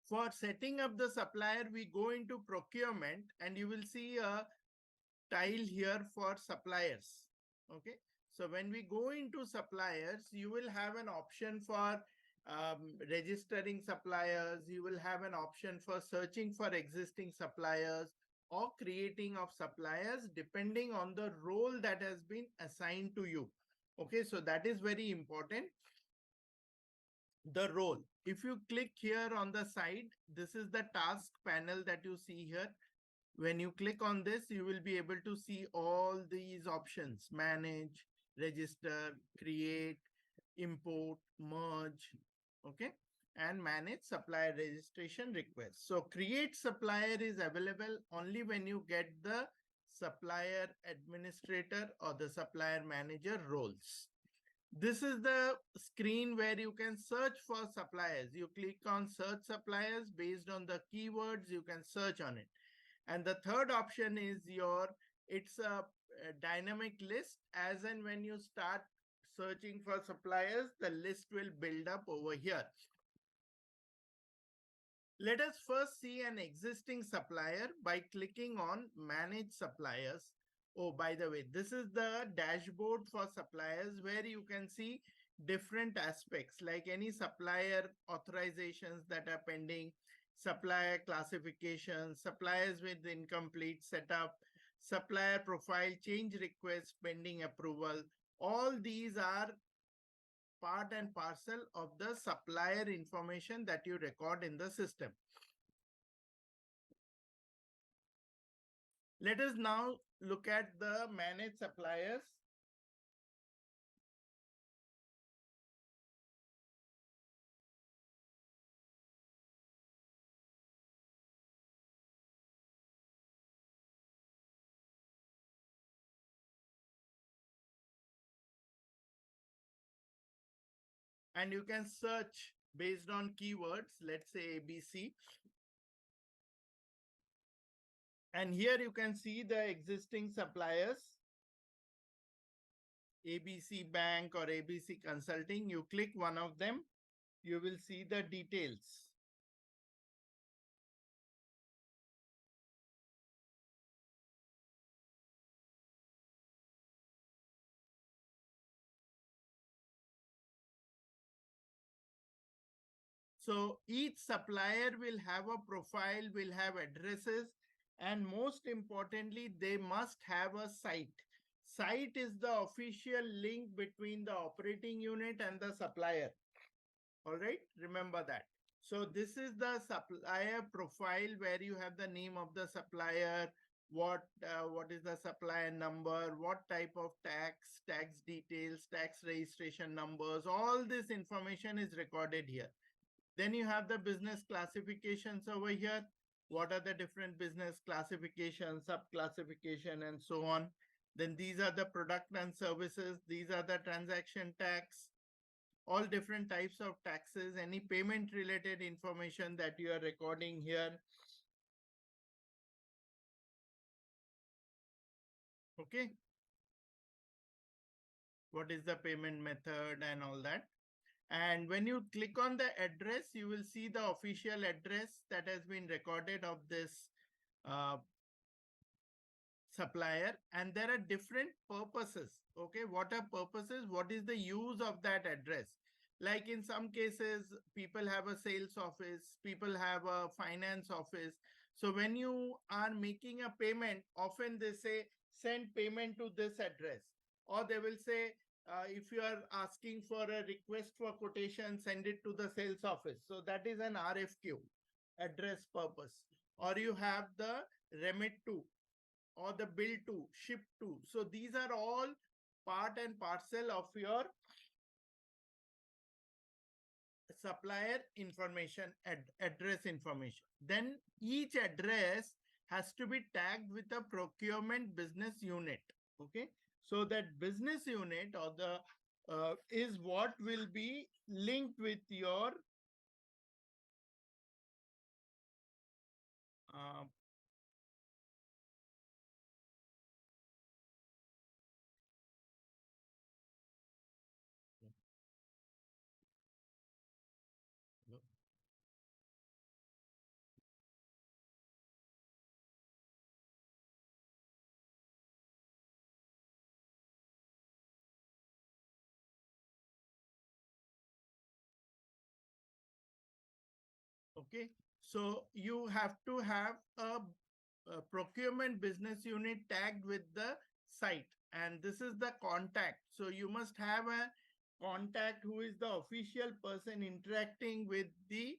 For setting up the supplier, we go into procurement and you will see a tile here for suppliers. Okay. So when we go into suppliers, you will have an option for registering suppliers. You will have an option for searching for existing suppliers or creating of suppliers depending on the role that has been assigned to you. Okay. So that is very important. The role. If you click here on the side, this is the task panel that you see here. When you click on this, you will be able to see all these options: manage, register, create, import, merge, okay, and manage supplier registration requests. So create supplier is available only when you get the supplier administrator or the supplier manager roles. This is the screen where you can search for suppliers. You click on search suppliers. Based on the keywords, you can search on it. And the third option is it's a dynamic list. As and when you start searching for suppliers, the list will build up over here. Let us first see an existing supplier by clicking on manage suppliers. Oh, by the way, this is the dashboard for suppliers where you can see different aspects like any supplier authorizations that are pending, supplier classification, suppliers with incomplete setup, supplier profile change request pending approval. All these are part and parcel of the supplier information that you record in the system. Let us now look at the managed suppliers. And you can search based on keywords, let's say ABC. And here you can see the existing suppliers, ABC Bank or ABC Consulting. You click one of them, you will see the details. So each supplier will have a profile, will have addresses, and most importantly, they must have a site. Site is the official link between the operating unit and the supplier. All right, remember that. So this is the supplier profile where you have the name of the supplier, what is the supplier number, what type of tax details, tax registration numbers, all this information is recorded here. Then you have the business classifications over here. What are the different business classifications, sub-classification, and so on. Then these are the product and services. These are the transaction tax, all different types of taxes, any payment related information that you are recording here. Okay. What is the payment method and all that. And when you click on the address, you will see the official address that has been recorded of this uh, supplier. And there are different purposes. Okay, what are purposes? What is the use of that address? Like in some cases, people have a sales office, people have a finance office. So when you are making a payment, often they say send payment to this address, or they will say if you are asking for a request for quotation, send it to the sales office. So that is an RFQ, address purpose. Or you have the remit to, or the bill to, ship to. So these are all part and parcel of your supplier information, address information. Then each address has to be tagged with a procurement business unit. Okay. So that business unit or the is what will be linked with your uh, Okay. So you have to have a procurement business unit tagged with the site, and this is the contact. So you must have a contact who is the official person interacting with the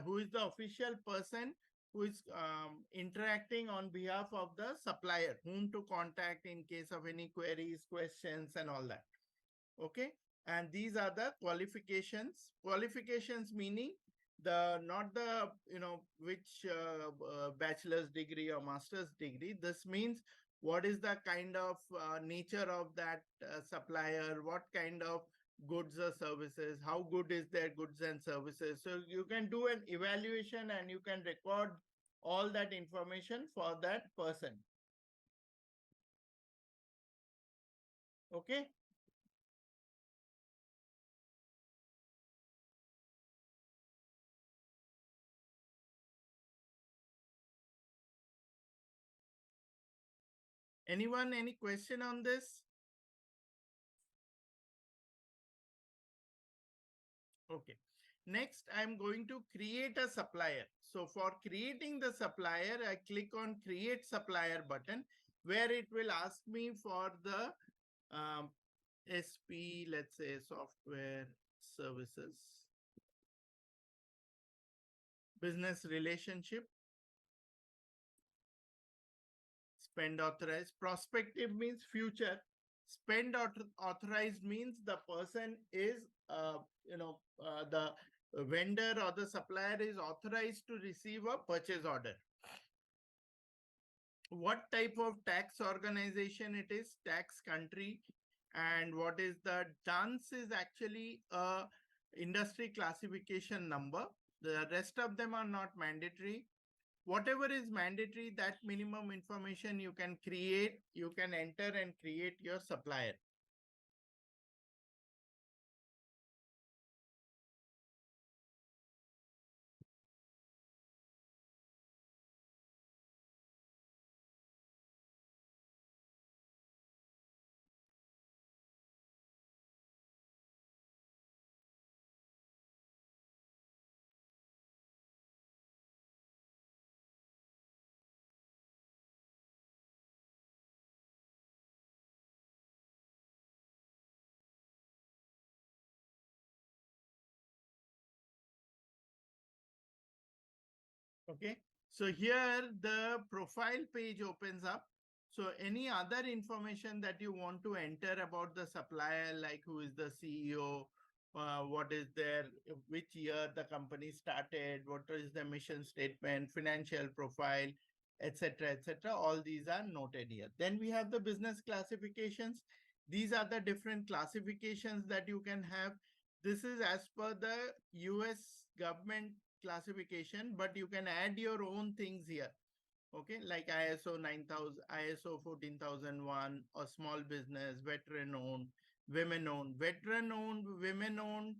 who is the official person who is interacting on behalf of the supplier, whom to contact in case of any queries, questions, and all that. Okay. And these are the qualifications meaning the not the which bachelor's degree or master's degree. This means what is the kind of nature of that supplier, what kind of goods or services, how good is their goods and services. So you can do an evaluation and you can record all that information for that person. Okay. Anyone, any question on this? Okay. Next, I'm going to create a supplier. So for creating the supplier, I click on create supplier button where it will ask me for the SP, let's say software services, business relationship, spend authorized. Prospective means future. Spend authorized means the person is, the vendor or the supplier is authorized to receive a purchase order. What type of tax organization it is, tax country, and what is the DUNS is actually a industry classification number. The rest of them are not mandatory. Whatever is mandatory, that minimum information you can create, you can enter and create your supplier. Okay. So here the profile page opens up. So any other information that you want to enter about the supplier, like who is the CEO, what is their, which year the company started, what is the mission statement, financial profile, etc., etc. All these are noted here. Then we have the business classifications. These are the different classifications that you can have. This is as per the US government classification, but you can add your own things here. Okay, like ISO 9000, ISO 14001, or small business, veteran owned, women owned, women owned,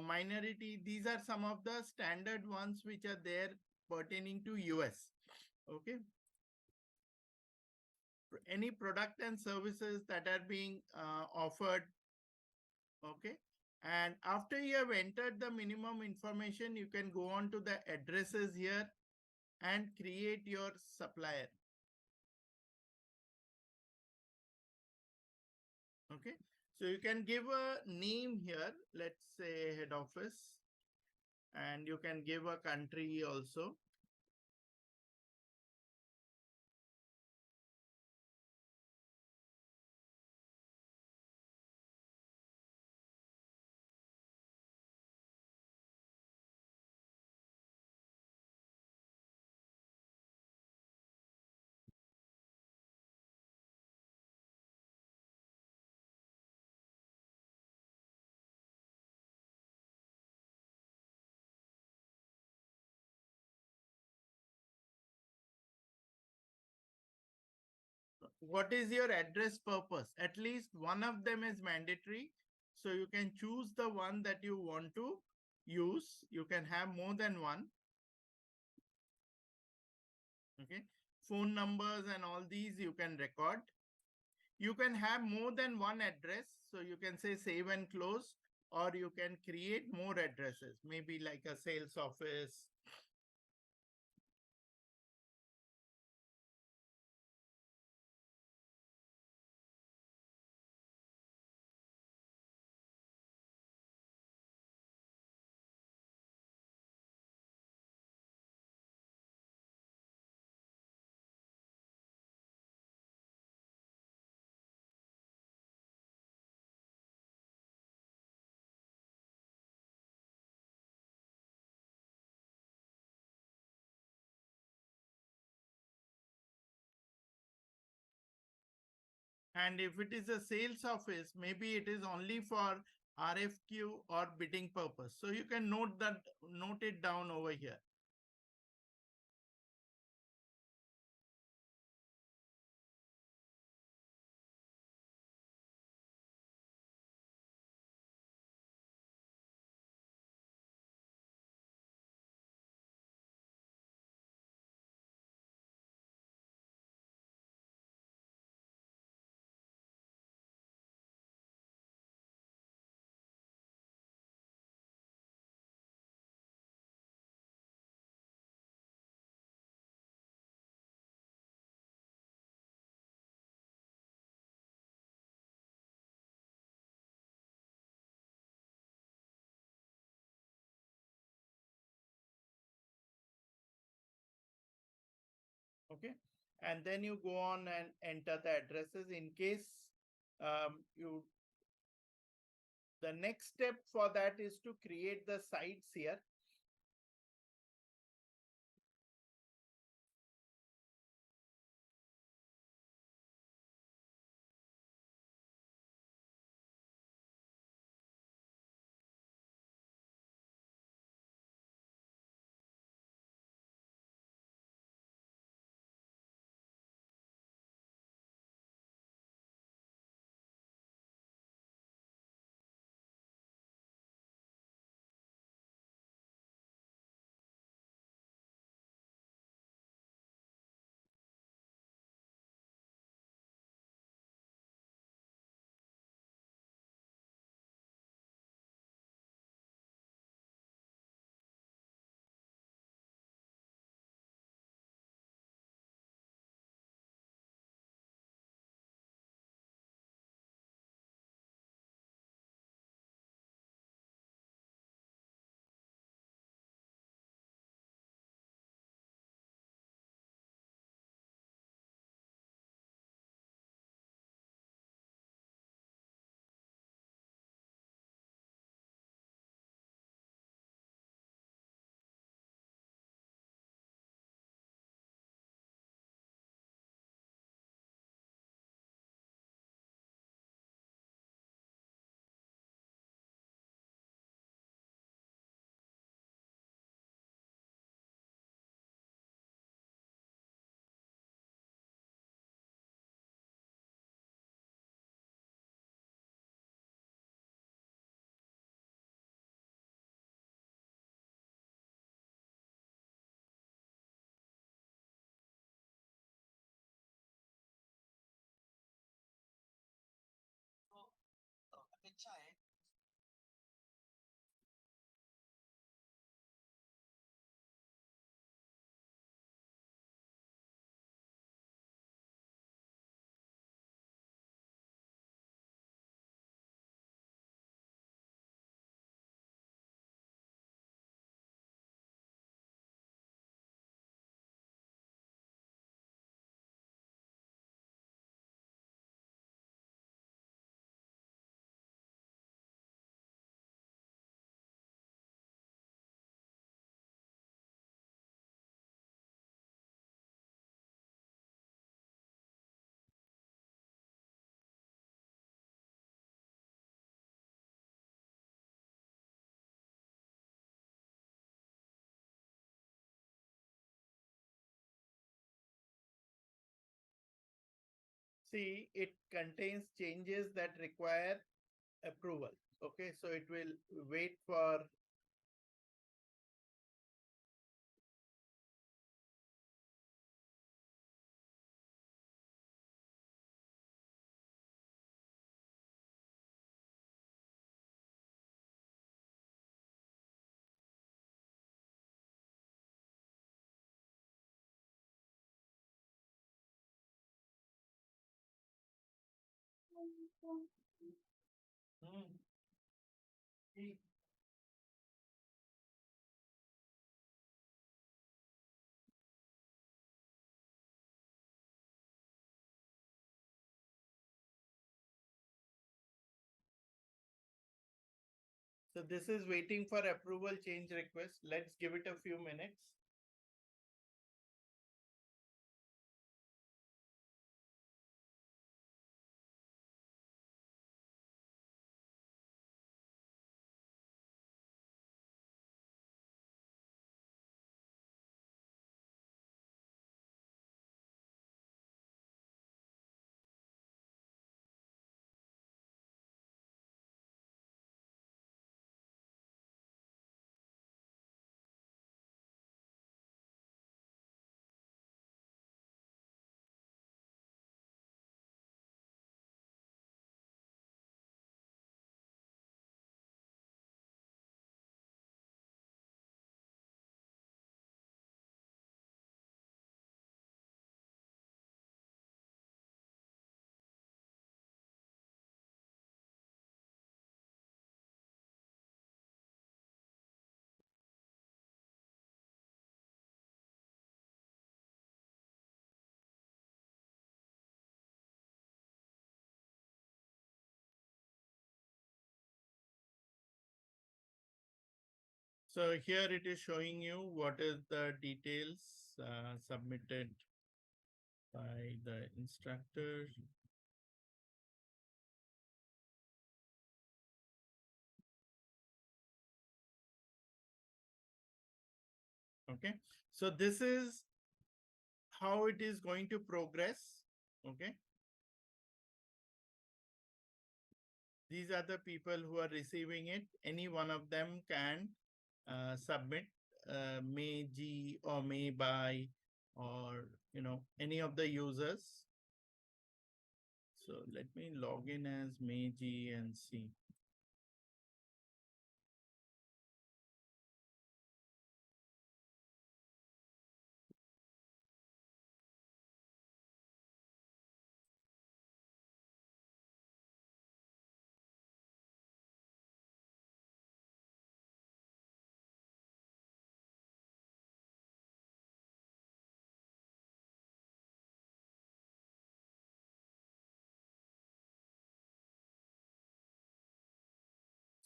minority. These are some of the standard ones which are there pertaining to US. Okay. Any product and services that are being offered. Okay. And after you have entered the minimum information, you can go on to the addresses here and create your supplier. Okay. So you can give a name here, let's say head office, and you can give a country also. What is your address purpose? At least one of them is mandatory. So you can choose the one that you want to use. You can have more than one. Okay. Phone numbers and all these you can record. You can have more than one address. So you can say save and close. or you can create more addresses, maybe like a sales office. And if it is a sales office, maybe it is only for RFQ or bidding purpose. So you can note it down over here. Okay. And then you go on and enter the addresses in case you the next step for that is to create the sites here. See, it contains changes that require approval. Okay, so it will wait for So this is waiting for approval change request. Let's give it a few minutes. So here it is showing you what is the details submitted by the instructor. Okay, so this is how it is going to progress. Okay, these are the people who are receiving it. Any one of them can submit may G or may buy, or any of the users. So let me log in as may G and see.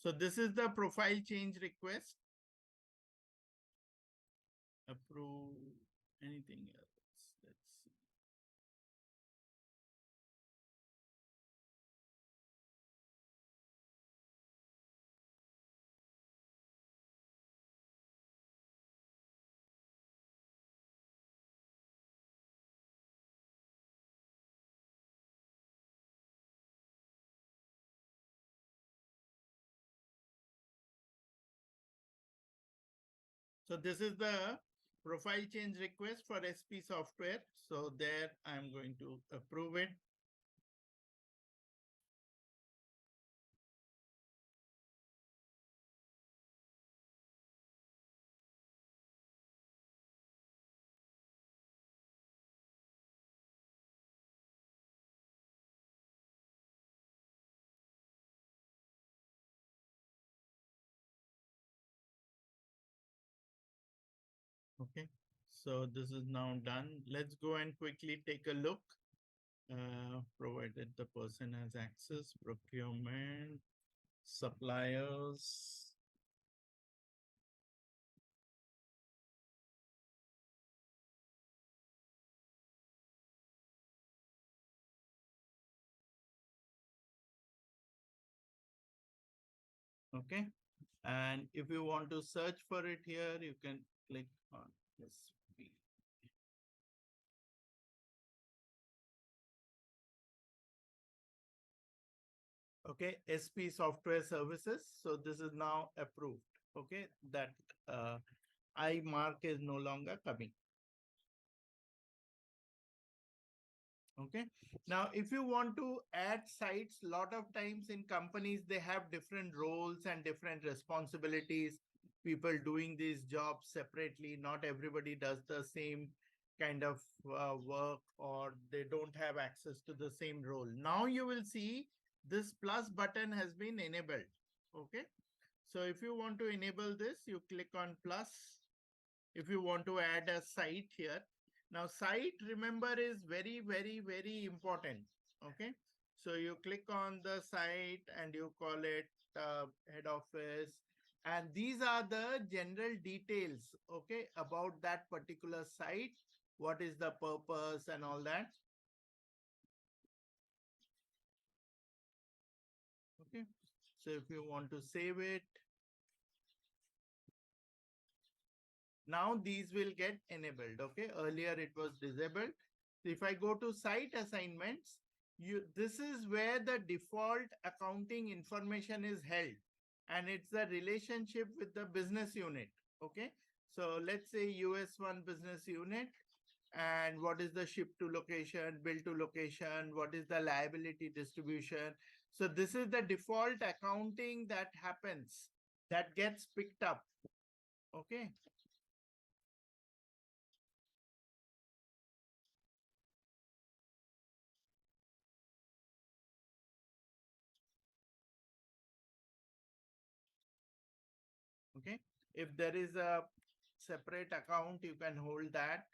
So this is the profile change request. Approve anything else. Let's see. So this is the profile change request for SP software. So there I'm going to approve it. Okay, so this is now done. Let's go and quickly take a look. Provided the person has access, procurement, suppliers. Okay, and if you want to search for it here, you can click on SP. Okay, SP software services. So this is now approved. Okay, that I mark is no longer coming. Okay, now if you want to add sites, lot of times in companies they have different roles and different responsibilities, people doing these jobs separately, not everybody does the same kind of work, or they don't have access to the same role. Now you will see this plus button has been enabled. Okay. So if you want to enable this, you click on plus. If you want to add a site here, now site, remember, is very, very, very important. Okay. So you click on the site and you call it head office. And these are the general details, okay, about that particular site. What is the purpose and all that. Okay. So if you want to save it, now these will get enabled. Okay. Earlier it was disabled. So if I go to site assignments, this is where the default accounting information is held, and it's the relationship with the business unit. Okay. So let's say US1 business unit, and what is the ship to location, bill to location, what is the liability distribution. So this is the default accounting that happens, that gets picked up. Okay. Okay. If there is a separate account, you can hold that.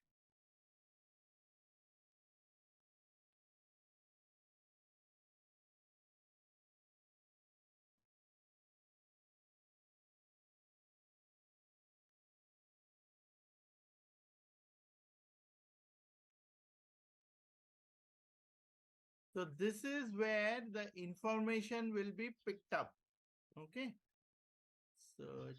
So this is where the information will be picked up. Okay. Search.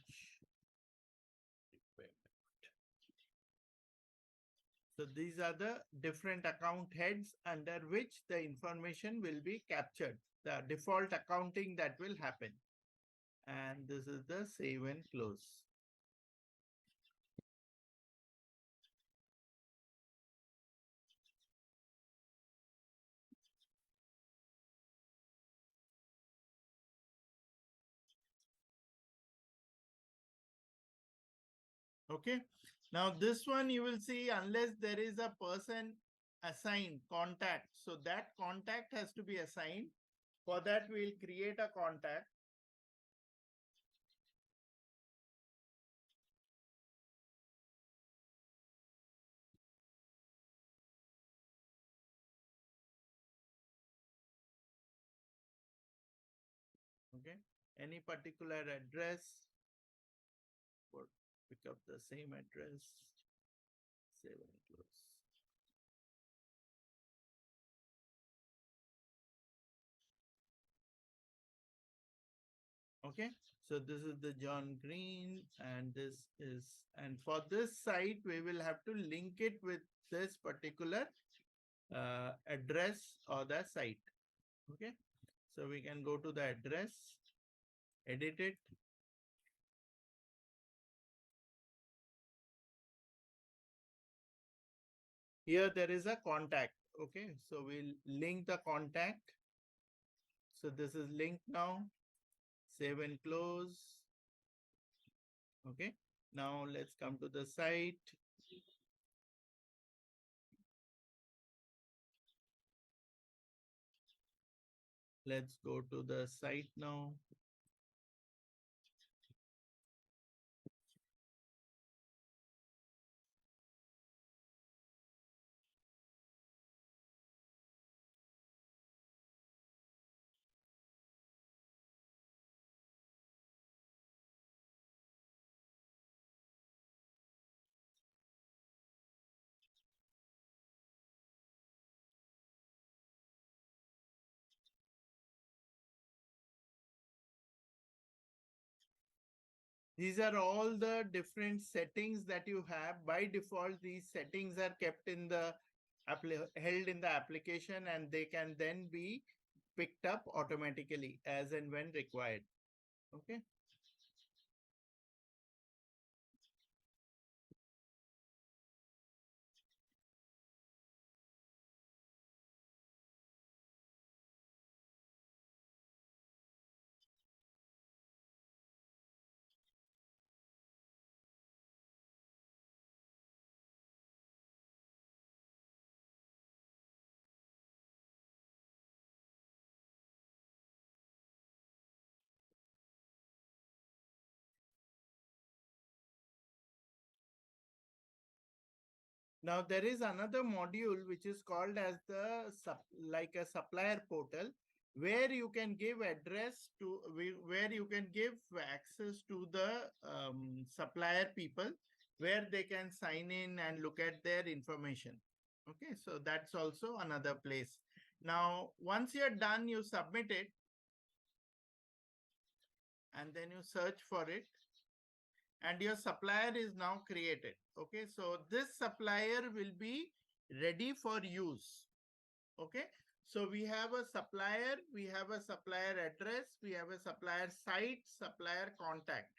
So these are the different account heads under which the information will be captured, the default accounting that will happen. And this is the save and close. Okay. Now this one you will see, unless there is a person assigned contact. So that contact has to be assigned. For that, we'll create a contact. Okay. Any particular address, or pick up the same address, save and close. Okay. So this is the John Green, and this is, and for this site, we will have to link it with this particular address or the site. Okay. So we can go to the address, edit it. Here there is a contact. Okay. So we'll link the contact. So this is linked now. Save and close. Okay. Now let's come to the site. Let's go to the site now. These are all the different settings that you have. By default, these settings are kept in the held in the application, and they can then be picked up automatically as and when required. Okay. Now there is another module which is called as the like a supplier portal, where you can give address to where you can give access to the supplier people, where they can sign in and look at their information. Okay, so that's also another place. Now once you're done, you submit it and then you search for it, and your supplier is now created. Okay, so this supplier will be ready for use. Okay, so we have a supplier, we have a supplier address, we have a supplier site, supplier contact.